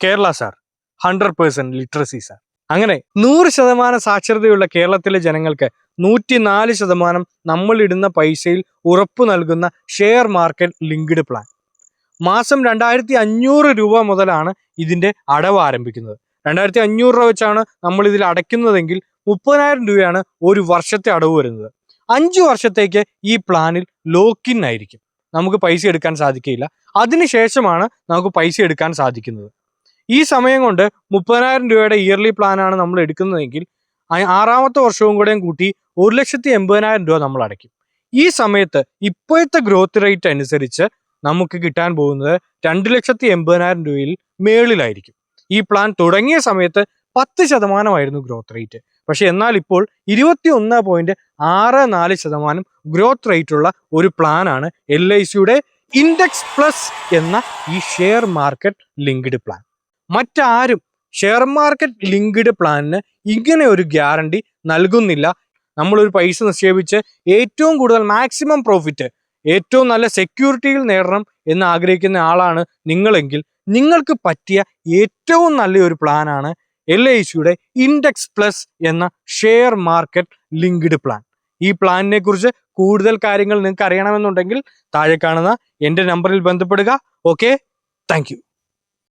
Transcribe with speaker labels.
Speaker 1: Kerala sir 100% literacy sir. അങ്ങനെ 100% സാക്ഷരതയുള്ള കേരളത്തിലെ ജനങ്ങൾക്ക് 104% നമ്മൾ ഇടുന്ന പൈസയിൽ ഉറപ്പു നൽകുന്ന ഷെയർ മാർക്കറ്റ് ലിങ്ക്ഡ് പ്ലാൻ. മാസം 2500 രൂപ മുതലാണ് ഇതിന്റെ അടവ് ആരംഭിക്കുന്നത്. 2500 രൂപ വെച്ചാണ് നമ്മൾ ഇതിൽ അടയ്ക്കുന്നതെങ്കിൽ 30,000 രൂപയാണ് ഒരു വർഷത്തെ അടവ് വരുന്നത്. 5 വർഷത്തേക്ക് ഈ പ്ലാനിൽ ലോക്കിൻ ആയിരിക്കും, നമുക്ക് പൈസ എടുക്കാൻ സാധിക്കില്ല. അതിനുശേഷമാണ് നമുക്ക് പൈസ എടുക്കാൻ സാധിക്കുന്നത്. ഈ സമയം കൊണ്ട് 30,000 രൂപയുടെ ഇയർലി പ്ലാനാണ് നമ്മൾ എടുക്കുന്നതെങ്കിൽ 6ാമത്തെ വർഷവും കൂടെയും കൂട്ടി 1,80,000 രൂപ നമ്മൾ അടയ്ക്കും. ഈ സമയത്ത് ഇപ്പോഴത്തെ ഗ്രോത്ത് റേറ്റ് അനുസരിച്ച് നമുക്ക് കിട്ടാൻ പോകുന്നത് 2,80,000 രൂപയിൽ മേളിലായിരിക്കും. ഈ പ്ലാൻ തുടങ്ങിയ സമയത്ത് 10% ഗ്രോത്ത് റേറ്റ്. പക്ഷെ എന്നാൽ ഇപ്പോൾ 21.64% ഗ്രോത്ത് റേറ്റ് ഉള്ള ഒരു പ്ലാനാണ് LICയുടെ ഇൻഡെക്സ് പ്ലസ് എന്ന ഈ ഷെയർ മാർക്കറ്റ് ലിങ്ക്ഡ് പ്ലാൻ. മറ്റാരും ഷെയർ മാർക്കറ്റ് ലിങ്ക്ഡ് പ്ലാനിന് ഇങ്ങനെ ഒരു ഗ്യാരണ്ടി നൽകുന്നില്ല. നമ്മളൊരു പൈസ നിക്ഷേപിച്ച് ഏറ്റവും കൂടുതൽ മാക്സിമം പ്രോഫിറ്റ്, ഏറ്റവും നല്ല സെക്യൂരിറ്റിയിൽ നേടണം എന്ന് ആഗ്രഹിക്കുന്ന ആളാണ് നിങ്ങളെങ്കിൽ നിങ്ങൾക്ക് പറ്റിയ ഏറ്റവും നല്ലൊരു പ്ലാനാണ് LICയുടെ ഇൻഡെക്സ് പ്ലസ് എന്ന ഷെയർ മാർക്കറ്റ് ലിങ്ക്ഡ് പ്ലാൻ. ഈ പ്ലാനിനെ കുറിച്ച് കൂടുതൽ കാര്യങ്ങൾ നിങ്ങൾക്ക് അറിയണമെന്നുണ്ടെങ്കിൽ താഴെ കാണുന്ന എൻ്റെ നമ്പറിൽ ബന്ധപ്പെടുക. Okay, thank you.